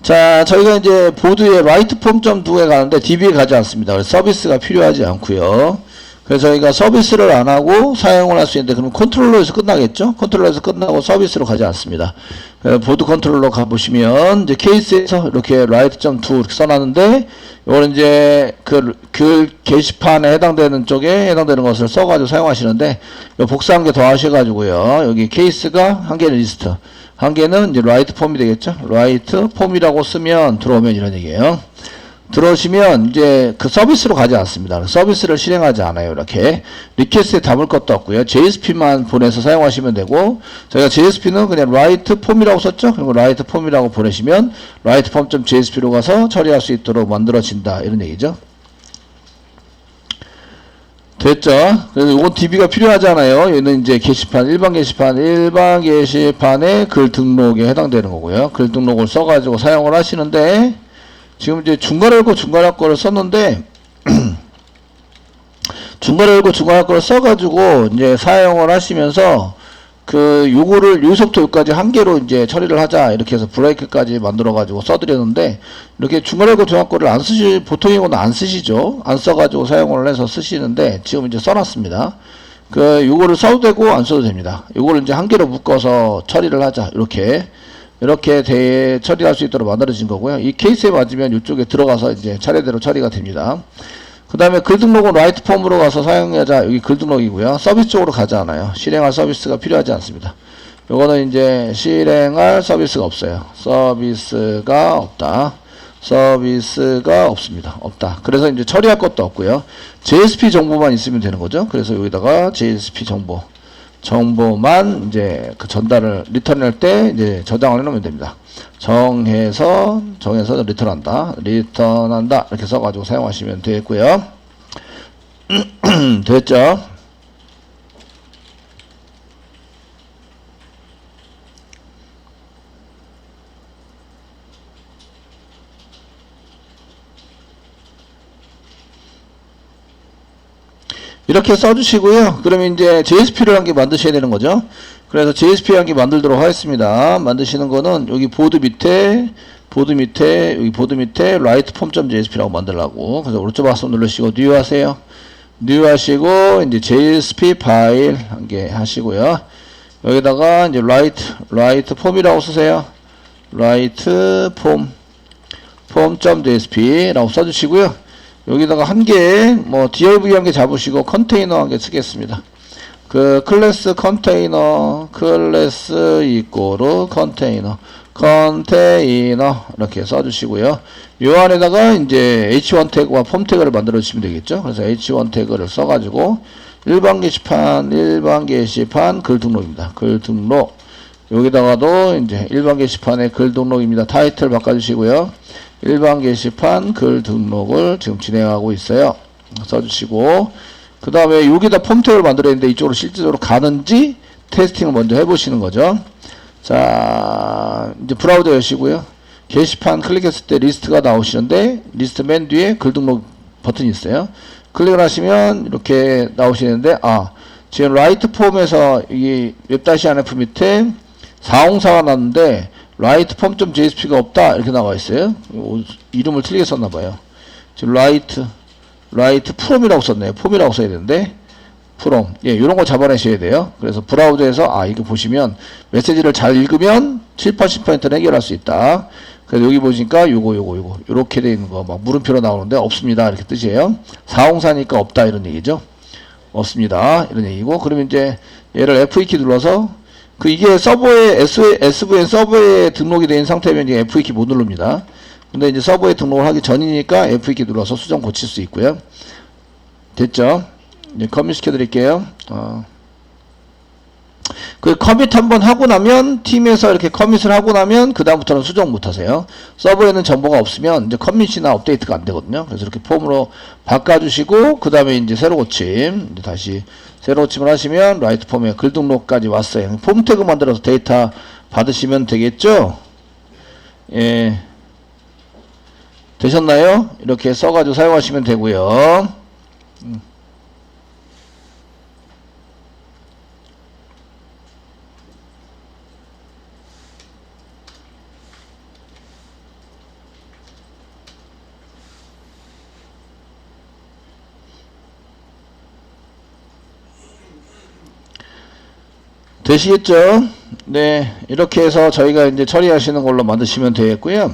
자, 저희가 이제 보드에 라이트 폼.2에 가는데 DB에 가지 않습니다. 그래서 서비스가 필요하지 않고요. 그래서 저희가 서비스를 안 하고 사용을 할 수 있는데, 그럼 컨트롤러에서 끝나겠죠? 컨트롤러에서 끝나고 서비스로 가지 않습니다. 보드 컨트롤러 가보시면, 이제 케이스에서 이렇게 라이트.2 이렇게 써놨는데, 이거는 이제 그 게시판에 해당되는 쪽에 해당되는 것을 써가지고 사용하시는데, 복사 한 개 더 하셔가지고요. 여기 케이스가 한 개는 리스트, 한 개는 이제 라이트 폼이 되겠죠? 라이트 폼이라고 쓰면 들어오면 이런 얘기예요. 들어오시면 이제 그 서비스로 가지 않습니다. 서비스를 실행하지 않아요. 이렇게 리퀘스트에 담을 것도 없고요. JSP만 보내서 사용하시면 되고, 저희가 JSP는 그냥 write 폼이라고 썼죠. 그리고 write 폼이라고 보내시면 write form.jsp로 가서 처리할 수 있도록 만들어진다, 이런 얘기죠. 됐죠? 그래서 이건 DB가 필요하잖아요. 얘는 이제 게시판, 일반 게시판의 글 등록에 해당되는 거고요. 글 등록을 써가지고 사용을 하시는데, 지금 이제 중괄 열고 중괄할 거를 썼는데, 중괄 열고 중괄할 거를 써가지고 이제 사용을 하시면서, 요거를 여기서부터 여기까지 한 개로 이제 처리를 하자, 이렇게 해서 브레이크까지 만들어가지고 써드렸는데, 이렇게 중괄 열고 중괄할 거를 안 보통이고는 안 쓰시죠? 안 써가지고 사용을 해서 쓰시는데, 지금 이제 써놨습니다. 요거를 써도 되고 안 써도 됩니다. 요거를 이제 한 개로 묶어서 처리를 하자, 이렇게 처리할 수 있도록 만들어진 거고요. 이 케이스에 맞으면 이쪽에 들어가서 이제 차례대로 처리가 됩니다. 그 다음에 글 등록은 라이트 폼으로 가서 사용하자. 여기 글 등록이고요. 서비스 쪽으로 가지 않아요. 실행할 서비스가 필요하지 않습니다. 요거는 이제 실행할 서비스가 없어요. 서비스가 없다. 서비스가 없습니다. 없다. 그래서 이제 처리할 것도 없고요. JSP 정보만 있으면 되는 거죠. 그래서 여기다가 JSP 정보만 이제 그 전달을 리턴할 때 이제 저장을 해 놓으면 됩니다. 정해서 리턴한다 이렇게 써가지고 사용하시면 되겠고요. 됐죠? 이렇게 써주시고요. 그러면 이제 JSP를 한 개 만드셔야 되는 거죠. 그래서 JSP 한 개 만들도록 하겠습니다. 만드시는 거는 여기 보드 밑에 write form.jsp라고 만들라고. 그래서 오른쪽 마우스 누르시고 new 하세요. new 하시고 이제 JSP 파일 한 개 하시고요. 여기다가 이제 write form이라고 쓰세요. write form.jsp라고 써주시고요. 여기다가 한 개, div 한 개 잡으시고 컨테이너 한 개 쓰겠습니다. 클래스 컨테이너 이렇게 써주시고요. 요 안에다가 이제 h1 태그와 폼 태그를 만들어 주시면 되겠죠. 그래서 h1 태그를 써가지고 일반 게시판 글 등록입니다. 글 등록. 여기다가도 이제 일반 게시판의 글 등록입니다. 타이틀 바꿔주시고요. 일반 게시판 글 등록을 지금 진행하고 있어요. 써주시고, 그 다음에 여기다 폼 태그를 만들어야 되는데 이쪽으로 실질적으로 가는지 테스팅을 먼저 해보시는 거죠. 자, 이제 브라우저 여시고요. 게시판 클릭했을 때 리스트가 나오시는데, 리스트 맨 뒤에 글 등록 버튼이 있어요. 클릭을 하시면 이렇게 나오시는데, 지금 라이트 폼에서 이 웹-안f 밑에 404가 났는데, 라이트 폼.jsp가 없다, 이렇게 나와 있어요. 이름을 틀리게 썼나봐요. 지금 라이트 프롬이라고 썼네요. 폼이라고 써야 되는데, 프롬. 예, 요런 거 잡아내셔야 돼요. 그래서 브라우저에서, 이거 보시면, 메시지를 잘 읽으면 7, 80%는 해결할 수 있다. 그래서 여기 보시니까 요렇게 돼 있는 거, 물음표로 나오는데, 없습니다, 이렇게 뜻이에요. 404니까 없다, 이런 얘기죠. 없습니다, 이런 얘기고, 그러면 이제, 얘를 F2키 눌러서, 이게 서버에, SVN 서버에 등록이 된 상태면 이제 F2키 못 누릅니다. 근데 이제 서버에 등록을 하기 전이니까 F2키 눌러서 수정 고칠 수 있고요. 됐죠? 이제 커밋 시켜드릴게요. 커밋 한번 하고 나면, 팀에서 이렇게 커밋을 하고 나면, 그다음부터는 수정 못 하세요. 서버에는 정보가 없으면, 이제 커밋이나 업데이트가 안 되거든요. 그래서 이렇게 폼으로 바꿔주시고, 그 다음에 이제 새로 고침, 이제 다시 새로 고침을 하시면, 라이트 폼에 글 등록까지 왔어요. 폼 태그 만들어서 데이터 받으시면 되겠죠? 예. 되셨나요? 이렇게 써가지고 사용하시면 되고요. 되시겠죠? 네, 이렇게 해서 저희가 이제 처리하시는 걸로 만드시면 되겠고요.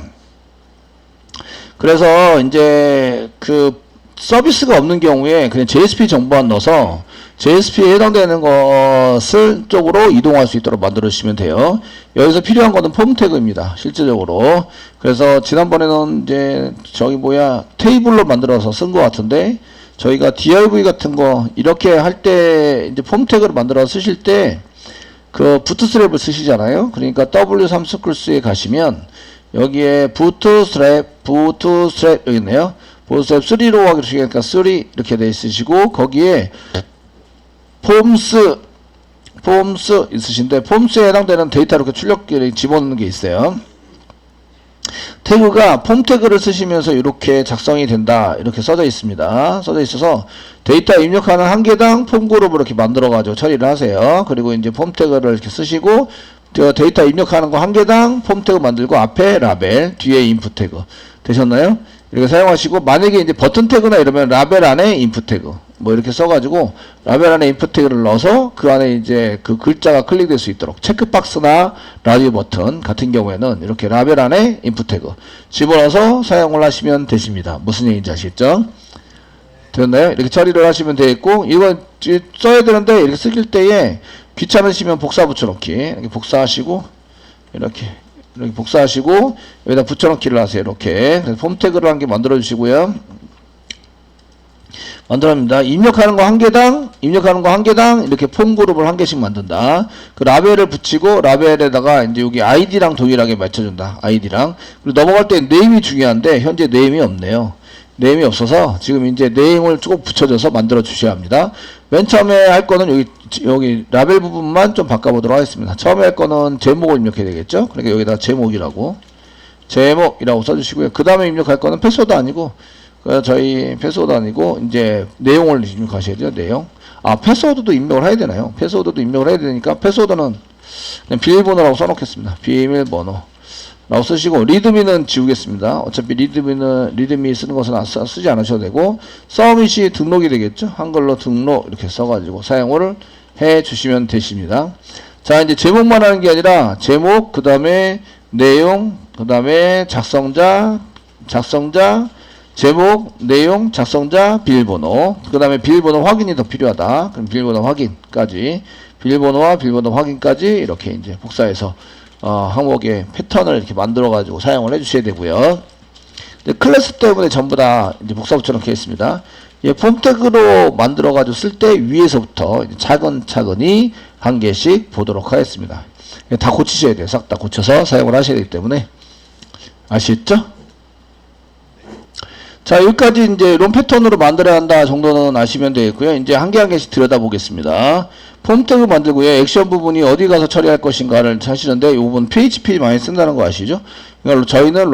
그래서 이제 그 서비스가 없는 경우에 그냥 JSP 정보만 넣어서 JSP에 해당되는 것을 쪽으로 이동할 수 있도록 만들어 주시면 돼요. 여기서 필요한 거는 폼 태그입니다. 실질적으로. 그래서 지난번에는 이제 테이블로 만들어서 쓴 것 같은데, 저희가 div 같은 거 이렇게 할 때 이제 폼 태그를 만들어 쓰실 때 그 부트스트랩을 쓰시잖아요. 그러니까 W3 스쿨스에 가시면 여기에 부트스트랩 여기 있네요. 부트스트랩 3로 하기로 3 이렇게 돼 있으시고, 거기에 폼스 있으신데, 폼스에 해당되는 데이터 이렇게 출력기를 집어넣는 게 있어요. 태그가 폼 태그를 쓰시면서 이렇게 작성이 된다, 이렇게 써져 있습니다. 써져 있어서 데이터 입력하는 한 개당 폼 그룹을 이렇게 만들어 가지고 처리를 하세요. 그리고 이제 폼 태그를 이렇게 쓰시고, 데이터 입력하는 거 한 개당 폼 태그 만들고, 앞에 라벨, 뒤에 인풋 태그 되셨나요? 이렇게 사용하시고, 만약에 이제 버튼 태그나 이러면 라벨 안에 인풋 태그 뭐 이렇게 써가지고 라벨 안에 인풋 태그를 넣어서 그 안에 이제 그 글자가 클릭될 수 있도록, 체크박스나 라디오 버튼 같은 경우에는 이렇게 라벨 안에 인풋 태그 집어넣어서 사용을 하시면 되십니다. 무슨 얘기인지 아시겠죠? 되었나요? 이렇게 처리를 하시면 되겠고, 이건 써야 되는데 이렇게 쓰실 때에 귀찮으시면 복사 붙여넣기, 이렇게 복사하시고 이렇게 복사하시고 여기다 붙여넣기를 하세요. 이렇게. 그래서 폼 태그를 한 개 만들어 주시고요. 만들어냅니다. 입력하는 거 한 개당 이렇게 폼 그룹을 한 개씩 만든다. 그 라벨을 붙이고, 라벨에다가 이제 여기 아이디랑 동일하게 맞춰준다. 아이디랑. 그리고 넘어갈 때 네임이 중요한데 현재 네임이 없네요. 네임이 없어서 지금 이제 네임을 쭉 붙여줘서 만들어 주셔야 합니다. 맨 처음에 할 거는 여기 라벨 부분만 좀 바꿔보도록 하겠습니다. 처음에 할 거는 제목을 입력해야 되겠죠. 그러니까 여기다 제목이라고 써주시고요. 그 다음에 입력할 거는 패스워드 아니고, 저희 패스워드 아니고 이제 내용을 입력하셔야 돼요. 내용. 패스워드도 입력을 해야 되나요? 패스워드도 입력을 해야 되니까 패스워드는 그냥 비밀번호라고 써놓겠습니다. 비밀번호 라고 쓰시고, 리드미는 지우겠습니다. 어차피 리드미 쓰는 것은 쓰지 않으셔도 되고, 서밋이 등록이 되겠죠. 한글로 등록 이렇게 써가지고 사용을 해 주시면 되십니다. 자, 이제 제목만 하는 게 아니라 제목, 그 다음에 내용, 그 다음에 작성자, 제목, 내용, 작성자, 비밀번호, 그 다음에 비밀번호 확인이 더 필요하다. 그럼 비밀번호 확인까지, 비밀번호와 비밀번호 확인까지 이렇게 이제 복사해서 항목의 패턴을 이렇게 만들어 가지고 사용을 해 주셔야 되고요. 클래스 때문에 전부 다 이제 복사 붙여넣기 했습니다. 폼 태그로 만들어 가지고 쓸 때 위에서부터 차근차근히 한 개씩 보도록 하겠습니다. 다 고치셔야 돼요. 싹 다 고쳐서 사용을 하셔야 되기 때문에. 아시겠죠? 자, 여기까지 이제 롬 패턴으로 만들어야 한다 정도는 아시면 되겠고요. 이제 한 개 한 개씩 들여다보겠습니다. 폼 태그 만들고요. 액션 부분이 어디 가서 처리할 것인가를 하시는데, 이 부분 PHP 많이 쓴다는 거 아시죠? 그러니까 저희는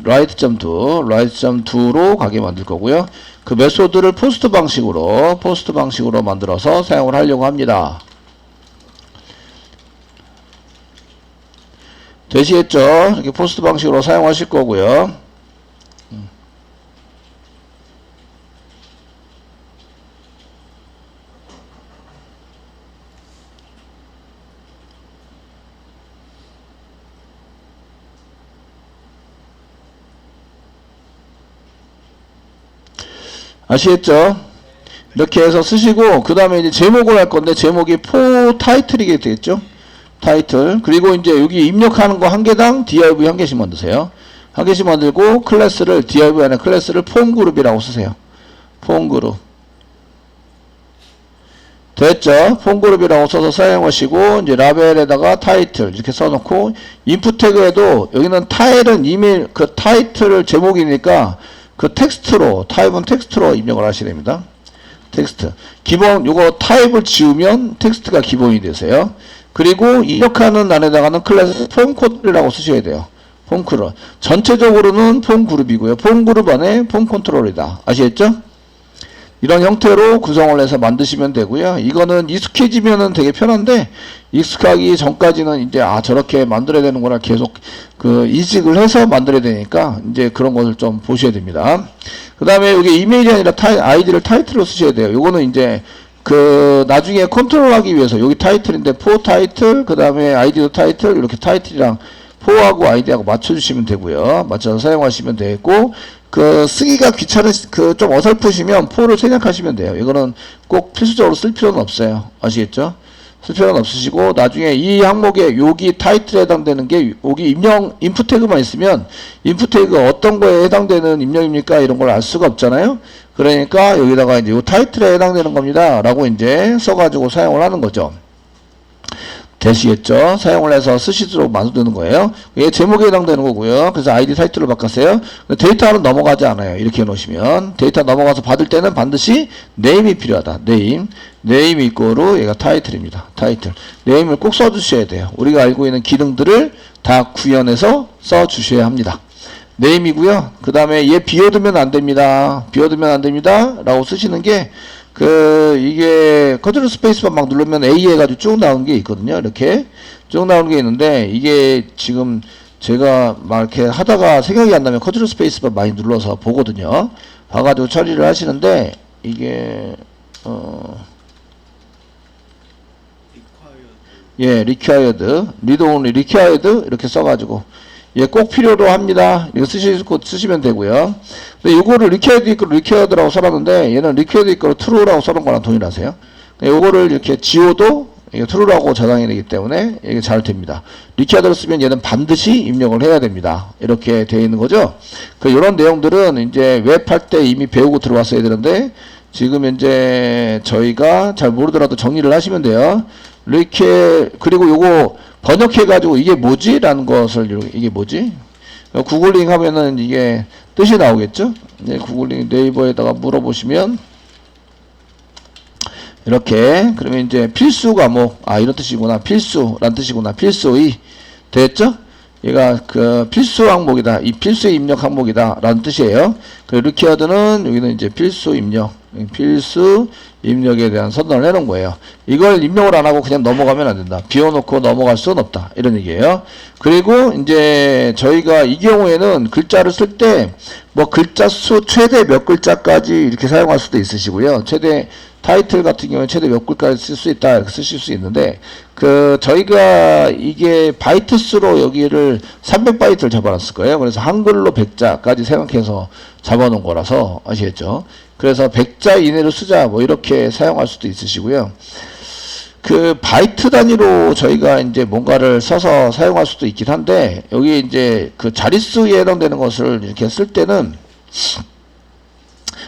write.to로 가게 만들 거고요. 그 메소드를 포스트 방식으로 만들어서 사용을 하려고 합니다. 되시겠죠? 이렇게 포스트 방식으로 사용하실 거고요. 아시겠죠? 이렇게 해서 쓰시고, 그 다음에 이제 제목을 할 건데, 제목이 타이틀이게 되겠죠? 타이틀. 그리고 이제 여기 입력하는 거 한 개당 div 한 개씩 만드세요. 한 개씩 만들고, div 안에 클래스를 폼 그룹이라고 쓰세요. 폼 그룹. 됐죠? 폼 그룹이라고 써서 사용하시고, 이제 라벨에다가 타이틀 이렇게 써놓고, 인풋 태그에도 여기는 타일은 이메일, 그 타이틀을 제목이니까 그 타입은 텍스트로 입력을 하셔야 됩니다. 텍스트. 기본, 요거 타입을 지우면 텍스트가 기본이 되세요. 그리고 입력하는 안에다가는 클래스 폼 코드라고 쓰셔야 돼요. 폼 그룹. 전체적으로는 폼 그룹이고요. 폼 그룹 안에 폼 컨트롤이다. 아시겠죠? 이런 형태로 구성을 해서 만드시면 되고요. 이거는 익숙해지면은 되게 편한데, 익숙하기 전까지는 이제 저렇게 만들어야 되는구나 계속 이직을 해서 만들어야 되니까 이제 그런 것을 좀 보셔야 됩니다. 그 다음에 여기 이메일이 아니라 아이디를 타이틀로 쓰셔야 돼요. 요거는 이제 그 나중에 컨트롤하기 위해서 여기 타이틀인데 포 타이틀 그 다음에 아이디도 타이틀 이렇게 타이틀이랑 포하고 아이디하고 맞춰주시면 되고요. 맞춰서 사용하시면 되고 그 쓰기가 그 좀 어설프시면 포를 생략하시면 돼요. 이거는 꼭 필수적으로 쓸 필요는 없어요. 아시겠죠? 쓸 필요는 없으시고 나중에 이 항목에 여기 타이틀에 해당되는 게 여기 입력 인풋 태그만 있으면 인풋 태그가 어떤 거에 해당되는 입력입니까? 이런 걸 알 수가 없잖아요. 그러니까 여기다가 이제 이 타이틀에 해당되는 겁니다. 라고 이제 써가지고 사용을 하는 거죠. 되시겠죠? 사용을 해서 쓰시도록 만드는 거예요. 이게 제목에 해당되는 거고요. 그래서 아이디 타이틀로 바꿨어요. 데이터는 넘어가지 않아요. 이렇게 해놓으시면 데이터 넘어가서 받을 때는 반드시 네임이 필요하다. 네임 이꼬르 얘가 타이틀입니다. 타이틀. 네임을 꼭 써주셔야 돼요. 우리가 알고 있는 기능들을 다 구현해서 써주셔야 합니다. 네임이고요. 그 다음에 얘 비워두면 안 됩니다. 비워두면 안 됩니다. 라고 쓰시는 게 이게 컨트롤 스페이스바 막 누르면 A 해가지고 쭉 나오는 게 있거든요. 이렇게 쭉 나오는 게 있는데 이게 지금 제가 막 이렇게 하다가 생각이 안 나면 컨트롤 스페이스바 많이 눌러서 보거든요. 봐가지고 처리를 하시는데 이게 required, read only, required 이렇게 써가지고 예, 꼭 필요로 합니다. 이거 쓰시면 되고요. 근데 요거를 required equal required라고 써놨는데 얘는 required equal true라고 써놓은 거랑 동일하세요. 요거를 이렇게 지워도 이게 true라고 저장이 되기 때문에 이게 잘 됩니다. required를 쓰면 얘는 반드시 입력을 해야 됩니다. 이렇게 되어 있는 거죠. 이런 내용들은 이제 웹 할 때 이미 배우고 들어왔어야 되는데 지금 이제 저희가 잘 모르더라도 정리를 하시면 돼요. 그리고 요거 번역해가지고 이게 뭐지? 라는 것을, 이게 뭐지? 구글링 하면은 이게 뜻이 나오겠죠? 네, 구글링 네이버에다가 물어보시면, 이렇게, 그러면 이제 필수 과목, 이런 뜻이구나. 필수란 뜻이구나. 필수의. 됐죠? 얘가 필수 항목이다. 이 필수의 입력 항목이다. 라는 뜻이에요. 리퀴어드는 여기는 이제 필수 입력에 대한 선언을 해놓은 거예요. 이걸 입력을 안 하고 그냥 넘어가면 안 된다. 비워놓고 넘어갈 수는 없다. 이런 얘기예요. 그리고 이제 저희가 이 경우에는 글자를 쓸 때 뭐 글자 수 최대 몇 글자까지 이렇게 사용할 수도 있으시고요. 최대 타이틀 같은 경우에 최대 몇 글까지 쓸 수 있다 이렇게 쓰실 수 있는데 저희가 이게 바이트 수로 여기를 300바이트를 잡아놨을 거예요. 그래서 한글로 100자까지 생각해서 잡아놓은 거라서 아시겠죠? 그래서 100자 이내로 쓰자 뭐 이렇게 사용할 수도 있으시고요. 바이트 단위로 저희가 이제 뭔가를 써서 사용할 수도 있긴 한데 여기 이제 자릿수에 해당되는 것을 이렇게 쓸 때는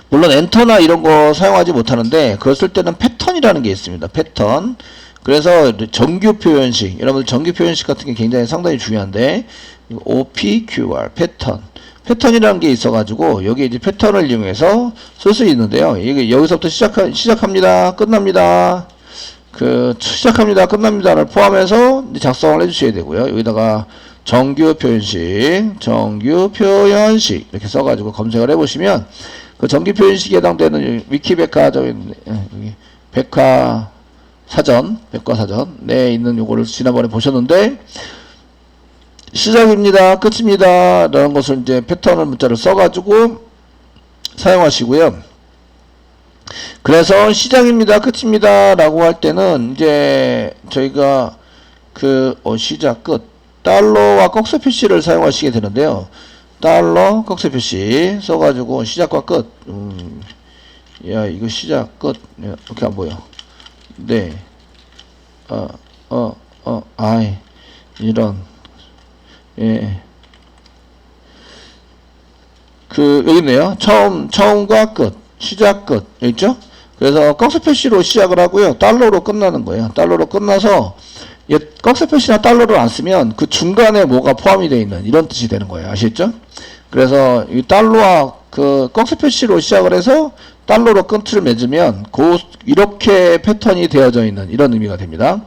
물론 엔터나 이런 거 사용하지 못하는데 그걸 쓸 때는 패턴이라는 게 있습니다. 패턴. 그래서 정규 표현식, 여러분들 정규 표현식 같은 게 굉장히 상당히 중요한데 OPQR 패턴이라는 게 있어가지고 여기 이제 패턴을 이용해서 쓸 수 있는데요. 이게 여기서부터 시작합니다. 끝납니다. 시작합니다. 끝납니다를 포함해서 작성을 해주셔야 되고요. 여기다가 정규 표현식 이렇게 써가지고 검색을 해보시면 정규 표현식에 해당되는 위키백과적인 백과사전 내에 있는 요거를 지난번에 보셨는데 시작입니다. 끝입니다. 라는 것을 이제 패턴을 문자를 써가지고 사용하시고요. 그래서 시작입니다. 끝입니다. 라고 할 때는 이제 저희가 시작, 끝. 달러와 꺽쇠 표시를 사용하시게 되는데요. 달러, 꺽쇠 표시 써가지고 시작과 끝. 야, 이거 시작, 끝. 이렇게 안 보여. 네. 이런. 예. 여기 있네요. 처음과 끝. 시작, 끝. 여기 있죠? 그래서 꺽쇠 표시로 시작을 하고요. 달러로 끝나는 거예요. 달러로 끝나서 꺽쇠 표시나 달러를 안 쓰면 그 중간에 뭐가 포함이 되어 있는 이런 뜻이 되는 거예요. 아시겠죠? 그래서 이 달러와 꺽쇠 표시로 시작을 해서 달러로 끝을 맺으면 이렇게 패턴이 되어져 있는 이런 의미가 됩니다.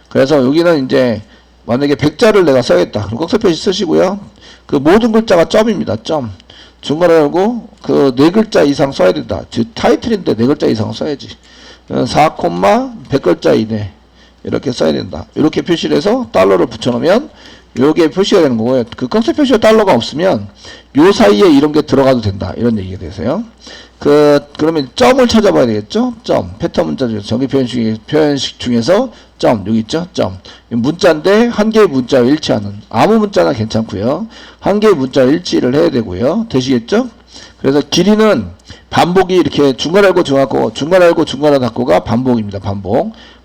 그래서 여기는 이제 만약에 100자를 내가 써야겠다. 그럼 꺽쇠 표시 쓰시고요. 모든 글자가 점입니다. 점. 중간에 열고 4글자 이상 써야 된다. 타이틀인데 4글자 이상 써야지. 4, 100글자 이내 이렇게 써야 된다. 이렇게 표시를 해서 달러를 붙여놓으면 요게 표시가 되는 거고요. 그 꺽쇠 표시가 달러가 없으면 요 사이에 이런 게 들어가도 된다. 이런 얘기가 되세요. 그러면 점을 찾아봐야 되겠죠? 점. 패턴 문자 중에서 표현식 중에서 점. 여기 있죠? 점. 문자인데 한 개의 문자와 일치하는. 아무 문자나 괜찮고요. 한 개의 문자와 일치를 해야 되고요. 되시겠죠? 그래서 길이는 반복이 이렇게 중간 알고 중하고 중간 알고 중간을 닫고가 반복입니다.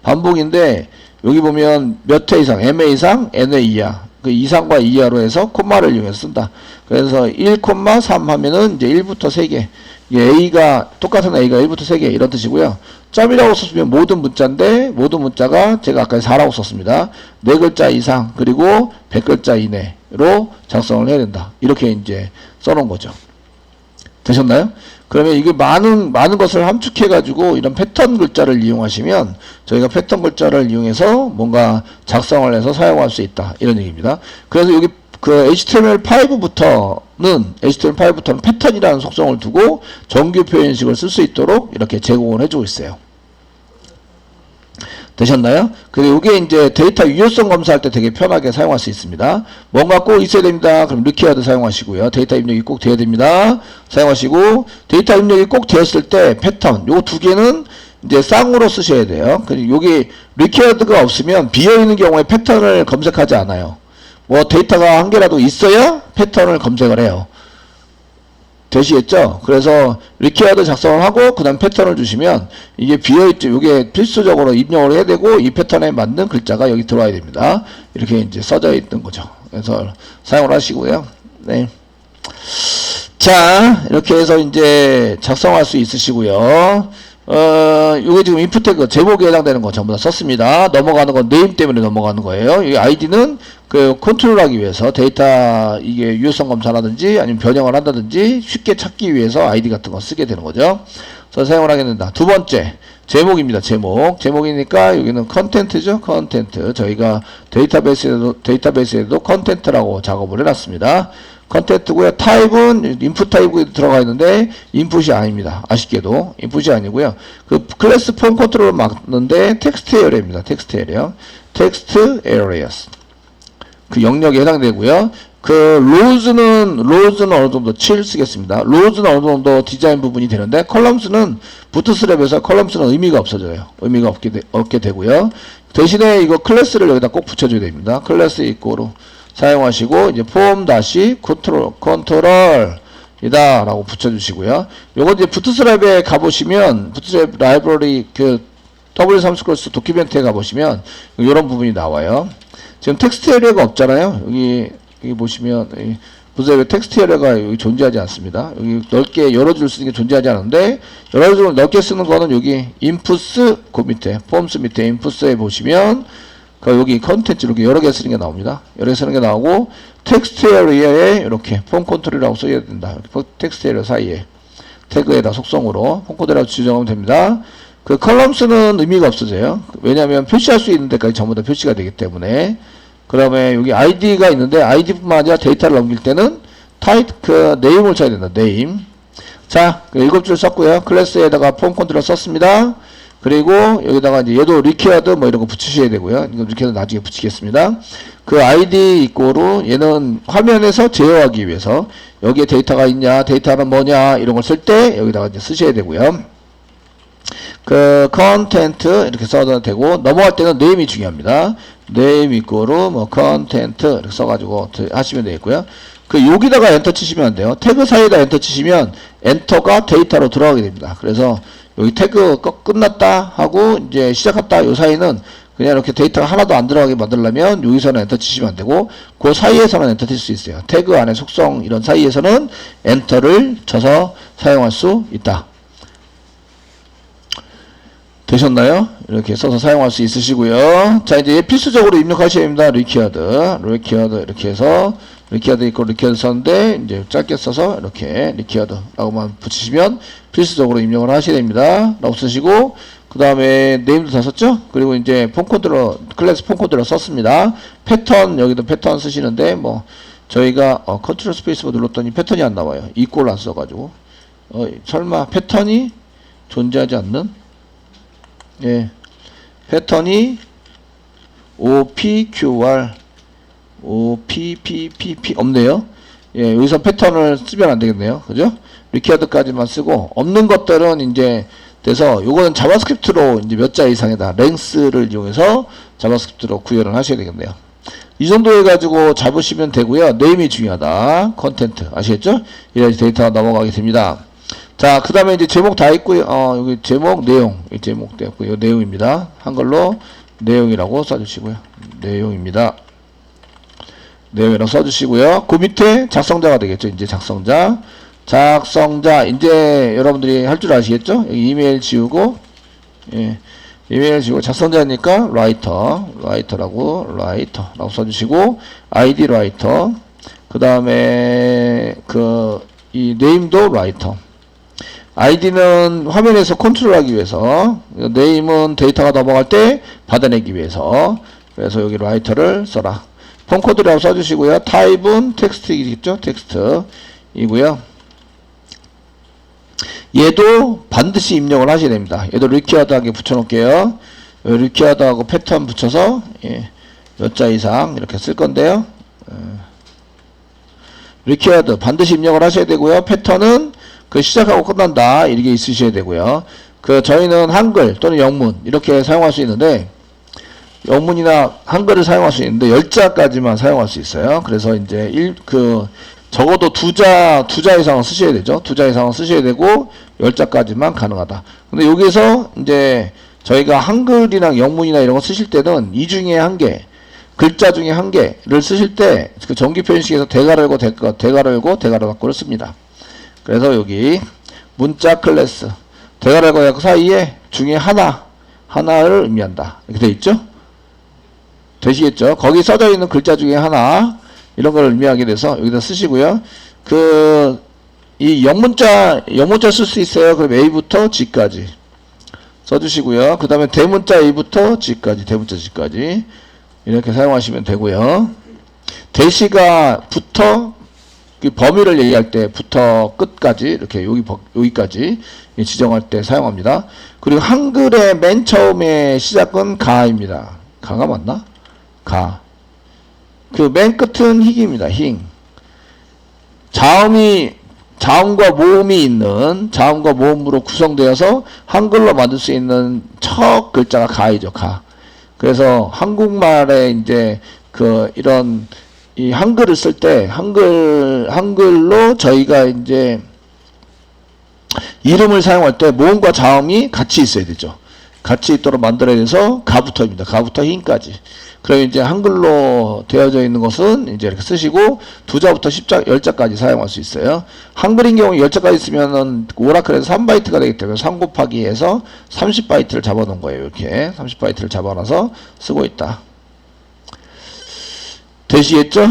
반복인데 여기 보면 몇 회 이상, m회 이상, n회 이하. 그 이상과 이하로 해서 콤마를 이용해서 쓴다. 그래서 1,3 하면은 이제 1부터 3개. A가, 똑같은 A가 1부터 3개. 이런 뜻이고요. 점이라고 썼으면 모든 문자인데, 모든 문자가 제가 아까 4라고 썼습니다. 4글자 이상, 그리고 100글자 이내로 작성을 해야 된다. 이렇게 이제 써놓은 거죠. 되셨나요? 그러면 이게 많은 것을 함축해가지고 이런 패턴 글자를 이용하시면 저희가 패턴 글자를 이용해서 뭔가 작성을 해서 사용할 수 있다. 이런 얘기입니다. 그래서 여기 그 HTML5부터는 패턴이라는 속성을 두고 정규 표현식을 쓸 수 있도록 이렇게 제공을 해주고 있어요. 되셨나요? 그리고 이게 이제 데이터 유효성 검사할 때 되게 편하게 사용할 수 있습니다. 뭔가 꼭 있어야 됩니다. 그럼 required 사용하시고요. 데이터 입력이 꼭 돼야 됩니다. 사용하시고, 데이터 입력이 꼭 되었을 때 패턴, 요 두 개는 이제 쌍으로 쓰셔야 돼요. 그리고 여기 required가 없으면 비어있는 경우에 패턴을 검색하지 않아요. 뭐 데이터가 한 개라도 있어야 패턴을 검색을 해요. 되시겠죠? 그래서 required 작성을 하고 그 다음 패턴을 주시면 이게 비어있죠. 이게 필수적으로 입력을 해야 되고 이 패턴에 맞는 글자가 여기 들어와야 됩니다. 이렇게 이제 써져 있는 거죠. 그래서 사용을 하시고요. 네. 자, 이렇게 해서 이제 작성할 수 있으시고요. 요게 지금 input 태그 제목에 해당되는 거 전부 다 썼습니다. 넘어가는 건 name 때문에 넘어가는 거예요. 이 id는 그 컨트롤하기 위해서 데이터 이게 유효성 검사라든지 아니면 변형을 한다든지 쉽게 찾기 위해서 id 같은 거 쓰게 되는 거죠. 그래서 사용을 하게 된다. 두 번째 제목입니다. 제목이니까 여기는 컨텐트죠. 컨텐트. 저희가 데이터베이스에도 컨텐트라고 작업을 해놨습니다. 컨텐트고요. 타입은 인풋 타입에 들어가 있는데 인풋이 아닙니다. 아쉽게도 인풋이 아니고요. 그 클래스 폼 컨트롤을 막는데 텍스트 에어리어입니다. 텍스트 에어리어. 텍스트 에어리어스. 그 영역에 해당되고요. 그 로우즈는 어느 정도 7 쓰겠습니다. 로우즈는 어느 정도 디자인 부분이 되는데 컬럼스는 부트스트랩에서 컬럼스는 의미가 없어져요. 의미가 없게 되고요. 대신에 이거 클래스를 여기다 꼭 붙여줘야 됩니다. 클래스 이꼬로 사용하시고 이제 폼 다시 컨트롤이다 라고 붙여주시고요. 요거 이제 부트스트랩에 가보시면 부트스트랩 라이브러리 그 W3스크롤스 도큐멘트에 가보시면 이런 부분이 나와요. 지금 텍스트 에리어가 없잖아요. 여기 보시면 부트스트랩에 텍스트 에리어가 여기 존재하지 않습니다. 여기 넓게 열어줄 수 있는 게 존재하지 않은데 열어줄 넓게 쓰는 거는 여기 인풋스 그 밑에 폼스 밑에 인풋스에 보시면 여기 컨텐츠 이렇게 여러 개 쓰는 게 나옵니다. 여러 개 쓰는 게 나오고 텍스트 에리어에 이렇게 폼 컨트롤이라고 써야 된다. 텍스트 에리어 사이에 태그에다 속성으로 폼 컨트롤이라고 지정하면 됩니다. 그 컬럼스는 의미가 없어져요. 왜냐하면 표시할 수 있는 데까지 전부 다 표시가 되기 때문에. 그다음에 여기 id가 있는데 id뿐만 아니라 데이터를 넘길 때는 그 name을 쳐야 된다. name. 자, 7줄 썼고요. 클래스에다가 폼 컨트롤 썼습니다. 그리고 여기다가 이제 얘도 required 뭐 이런 거 붙이셔야 되고요. 이거 required 나중에 붙이겠습니다. 그 id 이꼬로 얘는 화면에서 제어하기 위해서 여기에 데이터가 있냐, 데이터는 뭐냐 이런 걸 쓸 때 여기다가 이제 쓰셔야 되고요. 그 컨텐트 이렇게 써도 되고 넘어갈 때는 name이 중요합니다. name 이꼬로 뭐 컨텐트 이렇게 써가지고 하시면 되겠고요. 그 여기다가 엔터 치시면 안 돼요. 태그 사이에다 엔터 치시면 엔터가 데이터로 들어가게 됩니다. 그래서 여기 태그 끝났다 하고 이제 시작했다 요 사이는 그냥 이렇게 데이터가 하나도 안 들어가게 만들려면 여기서는 엔터 치시면 안 되고 그 사이에서는 엔터 칠 수 있어요. 태그 안에 속성 이런 사이에서는 엔터를 쳐서 사용할 수 있다. 되셨나요? 이렇게 써서 사용할 수 있으시고요. 자, 이제 필수적으로 입력하셔야 됩니다. required 이렇게 해서 required 있고 required 썼는데 이제 짧게 써서 이렇게 required라고만 붙이시면 필수적으로 입력을 하셔야 됩니다. 라고 쓰시고 그 다음에 네임도 다 썼죠? 그리고 이제 폼 컨트롤 클래스 폼 컨트롤 썼습니다. 패턴 여기도 패턴 쓰시는데 뭐 저희가 컨트롤 스페이스바 눌렀더니 패턴이 안 나와요. 이꼴 안 써가지고 설마 패턴이 존재하지 않는? 예, 패턴이 OPQR O, P, P, P, P 없네요. 예, 여기서 패턴을 쓰면 안 되겠네요. 그죠? required까지만 쓰고, 없는 것들은 이제, 돼서, 요거는 자바스크립트로 이제 몇 자 이상이다. 랭스를 이용해서 자바스크립트로 구현을 하셔야 되겠네요. 이 정도 해가지고 잡으시면 되고요. 네임이 중요하다. 컨텐트. 아시겠죠? 이래야지 데이터가 넘어가게 됩니다. 자, 그 다음에 이제 제목 다 있고요. 여기 제목, 내용. 이 제목 되었고요. 이 내용입니다. 한글로 내용이라고 써주시고요. 내용입니다. 내용이라고 써주시고요. 그 밑에 작성자가 되겠죠. 이제 작성자. 작성자. 이제 여러분들이 할 줄 아시겠죠? 여기 이메일 지우고, 예. 이메일 지우고 작성자니까 라이터라고 써주시고, 아이디 라이터. 그 다음에 이 네임도 라이터. 아이디는 화면에서 컨트롤하기 위해서, 네임은 데이터가 넘어갈 때 받아내기 위해서, 그래서 여기 라이터를 써라. 폰코드라고 써주시고요. 타입은 텍스트이겠죠? 텍스트이고요. 얘도 반드시 입력을 하셔야 됩니다. 얘도 required하게 붙여놓을게요. required하고 패턴 붙여서, 예, 몇 자 이상 이렇게 쓸 건데요. required 반드시 입력을 하셔야 되고요. 패턴은 시작하고 끝난다 이렇게 있으셔야 되고요. 저희는 한글 또는 영문 이렇게 사용할 수 있는데, 영문이나 한글을 사용할 수 있는데 10자까지만 사용할 수 있어요. 그래서 이제 적어도 두 자 이상은 쓰셔야 되죠. 2자 이상은 쓰셔야 되고 10자까지만 가능하다. 근데 여기서 이제 저희가 한글이나 영문이나 이런 거 쓰실 때는 이 중에 한 개, 글자 중에 한 개를 쓰실 때 그 정기 표현식에서 대괄호 열고 대괄호 닫고를 씁니다. 그래서 여기 문자 클래스 대괄호 열고 닫고 사이에 중에 하나를 의미한다. 이렇게 돼 있죠? 되시겠죠? 거기 써져 있는 글자 중에 하나, 이런 걸 의미하게 돼서 여기다 쓰시고요. 이 영문자 쓸 수 있어요. 그럼 A부터 G까지 써주시고요. 그 다음에 대문자 A부터 G까지, 대문자 G까지 이렇게 사용하시면 되고요. 대시가 부터 범위를 얘기할 때 부터 끝까지 이렇게 여기까지 지정할 때 사용합니다. 그리고 한글의 맨 처음에 시작은 가입니다. 가가 맞나? 가. 맨 끝은 힉입니다. 힉. 자음과 모음으로 구성되어서 한글로 만들 수 있는 첫 글자가 가이죠. 가. 그래서 한국말에 이제 이런 이 한글을 쓸 때 한글로 저희가 이제 이름을 사용할 때 모음과 자음이 같이 있어야 되죠. 같이 있도록 만들어야 돼서 가부터입니다. 가부터 힉까지. 그럼 이제 한글로 되어져 있는 것은 이제 이렇게 쓰시고 2자부터 10자까지 사용할 수 있어요. 한글인 경우 10자까지 쓰면은 오라클에서 3바이트가 되기 때문에 3 곱하기 해서 30바이트를 잡아놓은 거예요. 이렇게 30바이트를 잡아놔서 쓰고 있다. 되시겠죠?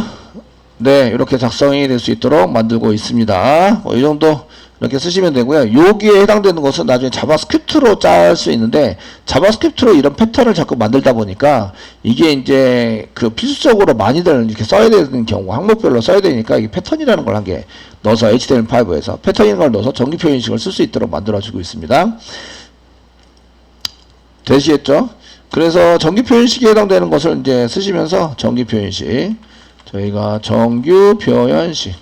네, 이렇게 작성이 될 수 있도록 만들고 있습니다. 이 정도 이렇게 쓰시면 되고요. 여기에 해당되는 것은 나중에 자바스크립트로 짤 수 있는데, 자바스크립트로 이런 패턴을 자꾸 만들다 보니까 이게 이제 필수적으로 많이들 이렇게 써야 되는 경우, 항목별로 써야 되니까 이게 패턴이라는 걸 한 개 넣어서 HTML5에서 패턴이라는 걸 넣어서 정기 표현식을 쓸 수 있도록 만들어주고 있습니다. 되시겠죠? 그래서 정기 표현식에 해당되는 것을 이제 쓰시면서 정기 표현식, 저희가 정규 표현식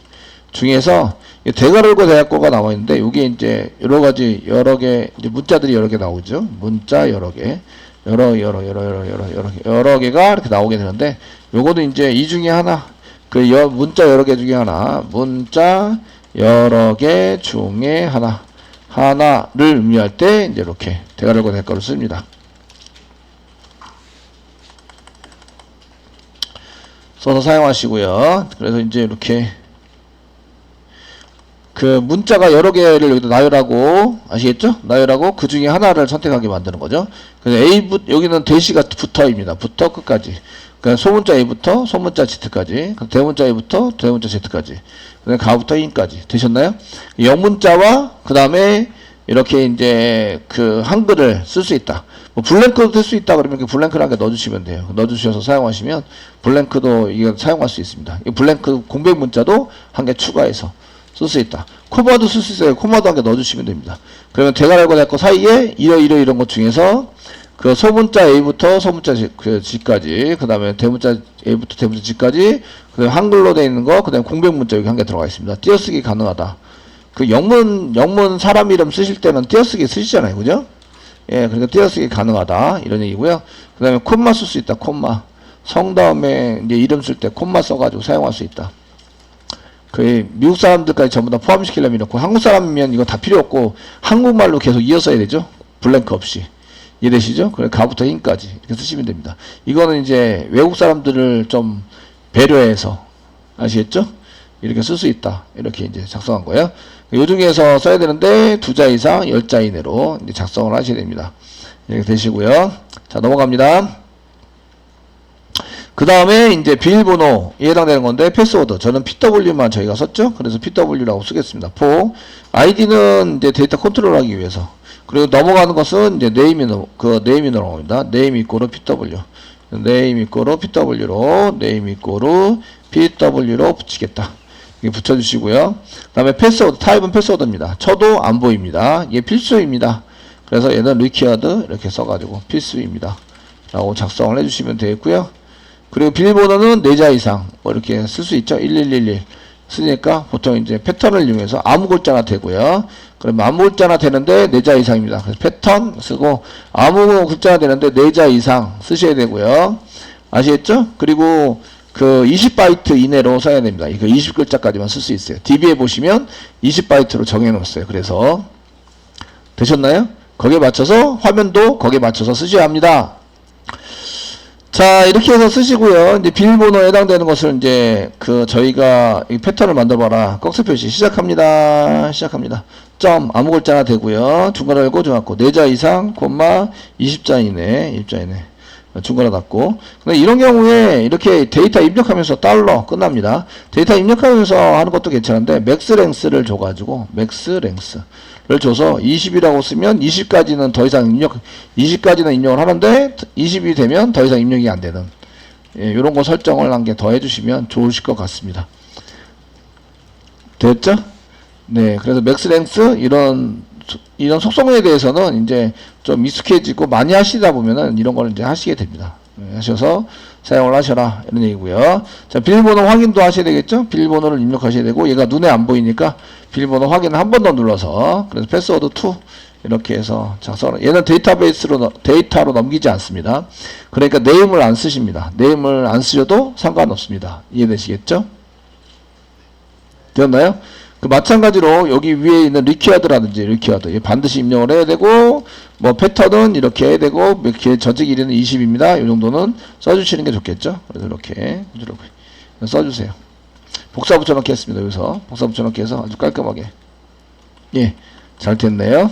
중에서 대괄호 열고 대괄호가 나와 있는데, 이게 이제 여러 개 이제 문자들이 여러 개 나오죠. 문자 여러 개, 여러 개가 이렇게 나오게 되는데, 요거도 이제 이 중에 하나, 문자 여러 개 중에 하나, 문자 여러 개 중에 하나를 의미할 때 이제 이렇게 대괄호 열고 대괄호를 씁니다. 써서 사용하시고요. 그래서 이제 이렇게 문자가 여러 개를 여기다 나열하고, 아시겠죠? 나열하고 그 중에 하나를 선택하게 만드는 거죠. 그래서 여기는 대시가 부터입니다. 부터 끝까지. 그러니까 소문자 A부터 소문자 Z까지, 대문자 A부터 대문자 Z까지, 그다음에 가부터 인까지. 되셨나요? 영문자와 그 다음에 이렇게 이제 한글을 쓸 수 있다. 블랭크도 쓸 수 있다 그러면 블랭크를 한 개 넣어주시면 돼요. 넣어주셔서 사용하시면 블랭크도 이거 사용할 수 있습니다. 이 블랭크 공백 문자도 한 개 추가해서 쓸 수 있다. 코마도 쓸 수 있어요. 코마도 한 개 넣어주시면 됩니다. 그러면 대괄호 열고 닫고 사이에 이런 것 중에서 그 소문자 A부터 소문자 G까지, 그 다음에 대문자 A부터 대문자 G까지, 그 다음에 한글로 되어 있는 거, 그 다음에 공백문자 여기 한 개 들어가 있습니다. 띄어쓰기 가능하다. 그 영문 사람 이름 쓰실 때는 띄어쓰기 쓰시잖아요. 그죠? 예, 그러니까 띄어쓰기 가능하다. 이런 얘기고요. 그 다음에 콤마 쓸 수 있다. 콤마. 성 다음에 이제 이름 쓸 때 콤마 써가지고 사용할 수 있다. 그 미국 사람들까지 전부 다 포함시키려면 이렇고, 한국 사람이면 이거 다 필요 없고 한국말로 계속 이어서야 되죠. 블랭크 없이. 이해되시죠? 그래 가부터 힘까지 이렇게 쓰시면 됩니다. 이거는 이제 외국 사람들을 좀 배려해서, 아시겠죠? 이렇게 쓸 수 있다. 이렇게 이제 작성한 거예요. 요 중에서 써야 되는데 2자 이상 10자 이내로 이제 작성을 하셔야 됩니다. 이렇게 되시고요. 자, 넘어갑니다. 그 다음에 이제 비밀번호에 해당되는 건데, 패스워드. 저는 PW만 저희가 썼죠? 그래서 PW라고 쓰겠습니다. for ID는 이제 데이터 컨트롤 하기 위해서. 그리고 넘어가는 것은 이제 네임이 넘어갑니다. 네임 이꼬르 PW. 네임 이꼬르 PW로, 네임 이꼬르 PW로 붙이겠다. 이게 붙여주시고요. 그 다음에 패스워드, 타입은 패스워드입니다. 쳐도 안 보입니다. 이게 필수입니다. 그래서 얘는 required 이렇게 써가지고 필수입니다. 라고 작성을 해주시면 되겠고요. 그리고 비밀번호는 4자 이상 뭐 이렇게 쓸 수 있죠. 1111 쓰니까 보통 이제 패턴을 이용해서 아무 글자나 되고요. 그러면 아무 글자나 되는데 4자 이상입니다. 그래서 패턴 쓰고 아무 글자나 되는데 4자 이상 쓰셔야 되고요. 아시겠죠? 그리고 그 20바이트 이내로 써야 됩니다. 이거 20글자까지만 쓸 수 있어요. DB에 보시면 20바이트로 정해 놓았어요. 그래서 되셨나요? 거기에 맞춰서 화면도 거기에 맞춰서 쓰셔야 합니다. 자, 이렇게 해서 쓰시고요. 이제 비밀번호에 해당되는 것을 이제 그 저희가 이 패턴을 만들어봐라. 꺽쇠 표시 시작합니다. 점 아무 글자나 되고요. 중괄호 열고 중괄호 4자 이상 콤마 20자 이내 중괄호 닫고. 근데 이런 경우에 이렇게 데이터 입력하면서 달러 끝납니다. 데이터 입력하면서 하는 것도 괜찮은데 맥스랭스를 줘가지고 맥스랭스를 줘서 20이라고 쓰면 20까지는 더 이상 20까지는 입력을 하는데 20이 되면 더 이상 입력이 안 되는, 예, 요런 거 설정을 한 개 더 해주시면 좋으실 것 같습니다. 됐죠? 네, 그래서 맥스랭스 이런 속성에 대해서는 이제 좀 익숙해지고 많이 하시다 보면은 이런 걸 이제 하시게 됩니다. 네, 하셔서 사용을 하셔라 이런 얘기고요. 자, 비밀번호 확인도 하셔야 되겠죠? 비밀번호를 입력하셔야 되고, 얘가 눈에 안 보이니까 비밀번호 확인을 한 번 더 눌러서, 그래서 패스워드 2 이렇게 해서 작성을. 얘는 데이터로 넘기지 않습니다. 그러니까 네임을 안 쓰십니다. 네임을 안 쓰셔도 상관없습니다. 이해되시겠죠? 되었나요? 그 마찬가지로 여기 위에 있는 required라든지 반드시 입력을 해야 되고, 뭐 패턴은 이렇게 해야 되고, 전체 길이는 20입니다. 이 정도는 써주시는 게 좋겠죠. 그래서 이렇게 써주세요. 복사 붙여넣기 했습니다. 여기서 복사 붙여넣기 해서 아주 깔끔하게, 예, 잘 됐네요.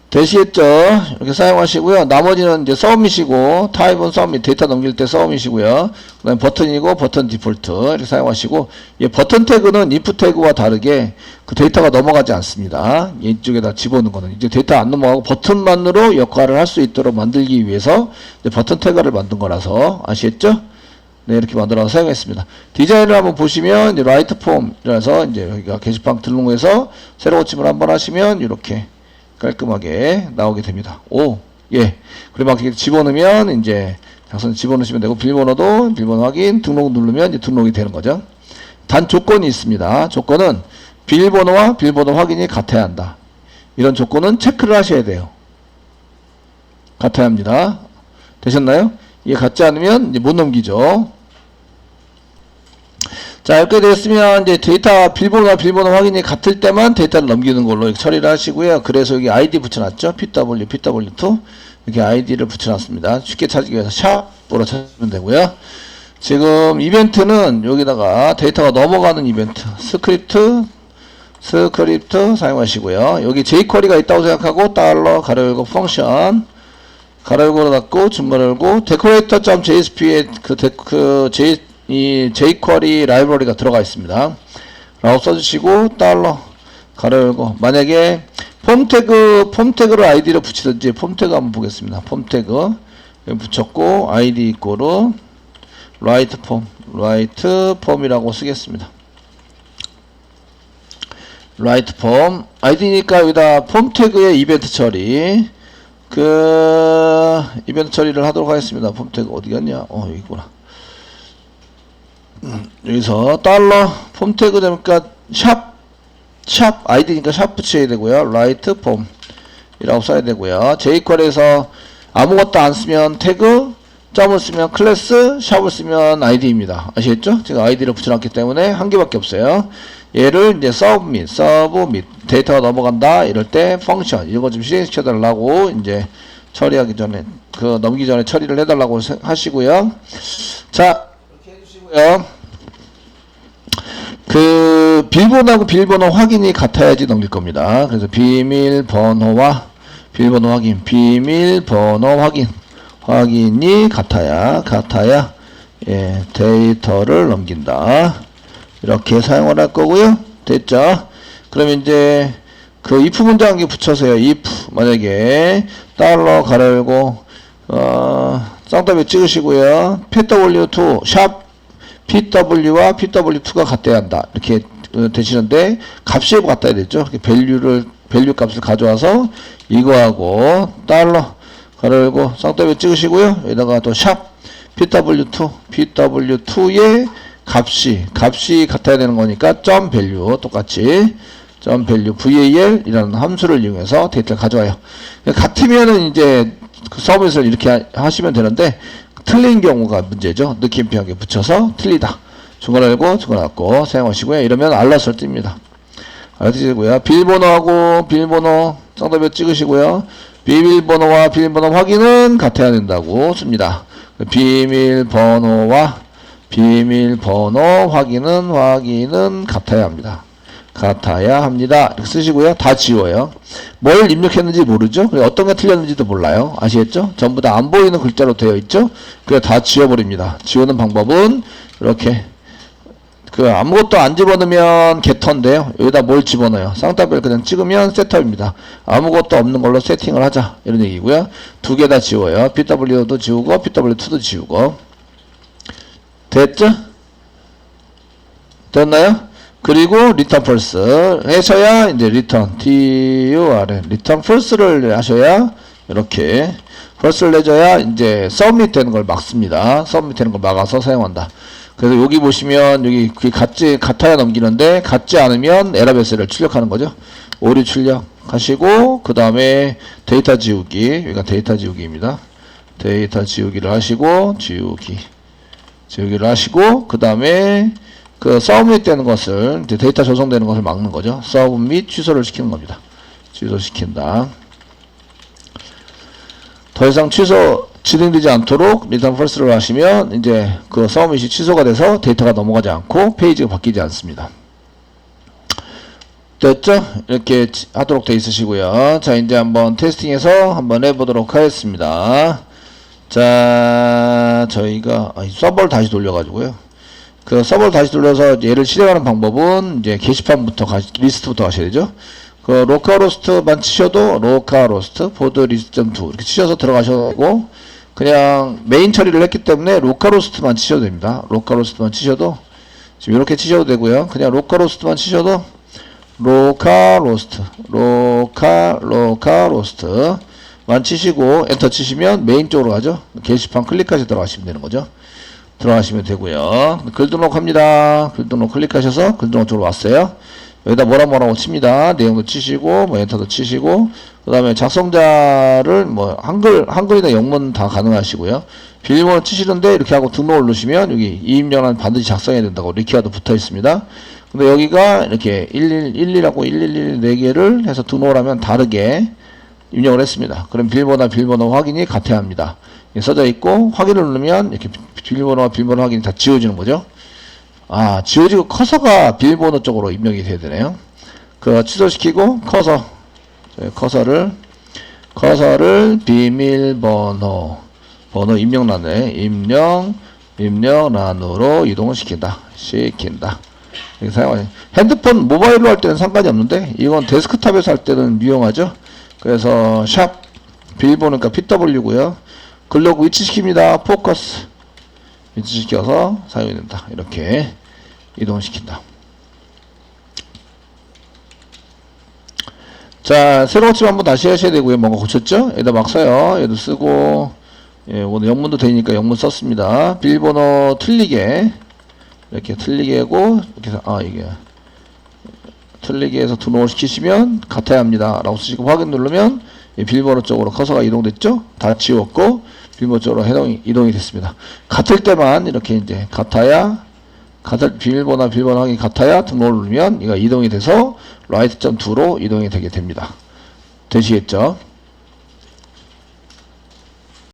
되시겠죠? 이렇게 사용하시고요. 나머지는 이제 서밋이고, 타입은 서밋, 데이터 넘길 때 서밋이고요. 그 다음에 버튼이고, 버튼 디폴트 이렇게 사용하시고, 이 버튼 태그는 if 태그와 다르게 그 데이터가 넘어가지 않습니다. 이쪽에다 집어넣는 거는 이제 데이터 안 넘어가고 버튼만으로 역할을 할 수 있도록 만들기 위해서 이제 버튼 태그를 만든 거라서, 아시겠죠? 네, 이렇게 만들어서 사용했습니다. 디자인을 한번 보시면 이제 라이트 폼이라서 이제 여기가 게시판 등록해서 새로 고침을 한번 하시면 이렇게 깔끔하게 나오게 됩니다. 오, 예. 그리고 막 이렇게 집어넣으면 이제 작성 집어넣으시면 되고, 비밀번호 확인, 등록 누르면 이제 등록이 되는 거죠. 단 조건이 있습니다. 조건은 비밀번호와 비밀번호 확인이 같아야 한다. 이런 조건은 체크를 하셔야 돼요. 같아야 합니다. 되셨나요? 이게 같지 않으면 이제 못 넘기죠. 자, 이렇게 됐으면 이제 데이터 비밀번호와 비밀번호 확인이 같을 때만 데이터를 넘기는 걸로 이렇게 처리를 하시고요. 그래서 여기 ID 붙여놨죠. PW2 이렇게 ID를 붙여놨습니다. 쉽게 찾기 위해서 샵으로 찾으면 되고요. 지금 이벤트는 여기다가 데이터가 넘어가는 이벤트 스크립트 사용하시고요. 여기 jQuery가 있다고 생각하고 달러 가로 열고 펑션 가로 열고 닫고 중괄호 열고 decorator.jsp에 이 jQuery 라이브러리가 들어가 있습니다. 라고 써주시고 달러 가로 열고, 만약에 폼 태그를 아이디로 붙이든지, 폼 태그 한번 보겠습니다. 폼 태그 붙였고 아이디 이꼬르 라이트 폼이라고 쓰겠습니다. write 폼 아이디니까 여기다 폼 태그의 이벤트 처리 이벤트 처리를 하도록 하겠습니다. 폼 태그 어디 갔냐? 여기 있구나. 여기서 달러 폼 태그 되니까 샵 아이디니까 샵 붙여야 되고요. write 폼 이라고 써야 되고요. jQuery에서 아무것도 안 쓰면 태그, 점을 쓰면 클래스, 샵을 쓰면 아이디입니다. 아시겠죠? 제가 아이디를 붙여놨기 때문에 한 개밖에 없어요. 얘를 이제 submit 데이터가 넘어간다 이럴 때 펑션 이거 좀 실행시켜 달라고 이제 처리하기 전에 넘기기 전에 처리를 해달라고 하시고요. 자 이렇게 해주시고요. 비밀번호하고 비밀번호 확인이 같아야지 넘길 겁니다. 그래서 비밀번호와 비밀번호 확인, 비밀번호 확인이 같아야 예, 데이터를 넘긴다. 이렇게 사용을 할 거고요. 됐죠? 그럼 이제 if 문장에 붙여서요. if 만약에 달러 가로 열고 쌍따비 찍으시고요. pw2 샵 pw와 pw2가 같아야 한다. 이렇게 되시는데 값이 같아야 되죠. 밸류 값을 가져와서 이거하고 달러 가로 열고 쌍따비 찍으시고요. 여기다가 또 샵 pw2의 값이 같아야 되는 거니까 점 밸류 똑같이 점 밸류 var 이라는 함수를 이용해서 데이터를 가져와요. 같으면은 이제 서비스를 이렇게 하시면 되는데 틀린 경우가 문제죠. 느낌표하게 붙여서 틀리다. 중괄호 열고 중괄호 닫고 사용하시고요. 이러면 알럿을 띱니다. 알려드리고요. 비밀번호하고 비밀번호 쌍따비 찍으시고요. 비밀번호와 비밀번호 확인은 같아야 된다고 씁니다. 비밀번호와 비밀번호 확인은 같아야 합니다. 이렇게 쓰시고요. 다 지워요. 뭘 입력했는지 모르죠? 어떤 게 틀렸는지도 몰라요. 아시겠죠? 전부 다 안 보이는 글자로 되어 있죠? 그래서 다 지워버립니다. 지우는 방법은 이렇게 아무것도 안 집어넣으면 게터인데요. 여기다 뭘 집어넣어요? 쌍따비를 그냥 찍으면 셋업입니다. 아무것도 없는 걸로 세팅을 하자. 이런 얘기고요. 두 개 다 지워요. pw도 지우고 pw2도 지우고. 됐죠? 됐나요? 그리고 return false 하셔야 이제 return return false를 하셔야 이렇게 false를 내줘야 이제 submit 되는 걸 막습니다. submit 되는 걸 막아서 사용한다. 그래서 여기 보시면 여기 같아야 넘기는데 같지 않으면 에러 메시지를 출력하는 거죠. 오류 출력하시고 그 다음에 데이터 지우기 여기가 데이터 지우기입니다. 데이터 지우기를 하시고 지우기를 하시고 그 다음에 서브밋 되는 것을 이제 데이터 조성되는 것을 막는 거죠. 서브밋 취소를 시키는 겁니다. 취소시킨다. 더 이상 진행되지 않도록 리턴 펄스를 하시면 이제 서브밋이 취소가 돼서 데이터가 넘어가지 않고 페이지가 바뀌지 않습니다. 됐죠? 이렇게 하도록 돼 있으시고요. 자, 이제 한번 테스팅해서 한번 해보도록 하겠습니다. 자, 저희가 서버를 다시 돌려가지고요. 서버를 다시 돌려서 얘를 실행하는 방법은 이제 게시판부터 리스트부터 하셔야 되죠. 로컬호스트만 치셔도 로컬호스트 보드 리스트.2 이렇게 치셔서 들어가셔도 그냥 메인 처리를 했기 때문에 로컬호스트만 치셔도 됩니다. 로컬호스트만 치셔도 지금 이렇게 치셔도 되고요. 그냥 로컬호스트만 치셔도 로컬호스트만 치시고 엔터 치시면 메인 쪽으로 가죠. 게시판 클릭하셔서 들어가시면 되는 거죠. 들어가시면 되고요. 글 등록합니다. 글 등록 클릭하셔서 글 등록 쪽으로 왔어요. 여기다 뭐라고 칩니다. 내용도 치시고 엔터도 치시고 그 다음에 작성자를 한글이나 영문 다 가능하시고요. 비밀번호 치시는데 이렇게 하고 등록을 누르시면 여기 이입력은 반드시 작성해야 된다고 리퀴어도 붙어 있습니다. 근데 여기가 이렇게 111하고 111 4개를 해서 등록을 하면 다르게 입력을 했습니다. 그럼 비밀번호 확인이 같아야 합니다. 써져 있고 확인을 누르면 이렇게 비밀번호와 비밀번호 확인이 다 지워지는 거죠. 지워지고 커서가 비밀번호 쪽으로 입력이 돼야 되네요. 취소시키고 커서를 비밀번호 입력란에 입력란으로 이동을 시킨다. 이렇게 사용하죠. 핸드폰 모바일로 할 때는 상관이 없는데 이건 데스크탑에서 할 때는 유용하죠. 그래서 샵 비밀번호니까 pw고요. 글로그 위치시킵니다. 포커스 위치시켜서 사용이 된다. 이렇게 이동시킨다. 자, 새로 고침 한번 다시 하셔야 되고요. 뭔가 고쳤죠? 얘도 막 써요. 얘도 쓰고, 예, 오늘 영문도 되니까 영문 썼습니다. 비밀번호 틀리게, 이렇게 틀리게 하고, 이렇게 해서, 이게, 틀리게 해서 등록을 시키시면 같아야 합니다. 라고 쓰시고 확인 누르면, 예, 비밀번호 쪽으로 커서가 이동됐죠? 다 지웠고, 비밀번호 쪽으로 이동이 됐습니다. 같을 때만 이렇게 이제 비밀번호 확인 같아야 등록을 누르면, 이가 이동이 돼서, 라이트.2로 이동이 되게 됩니다. 되시겠죠?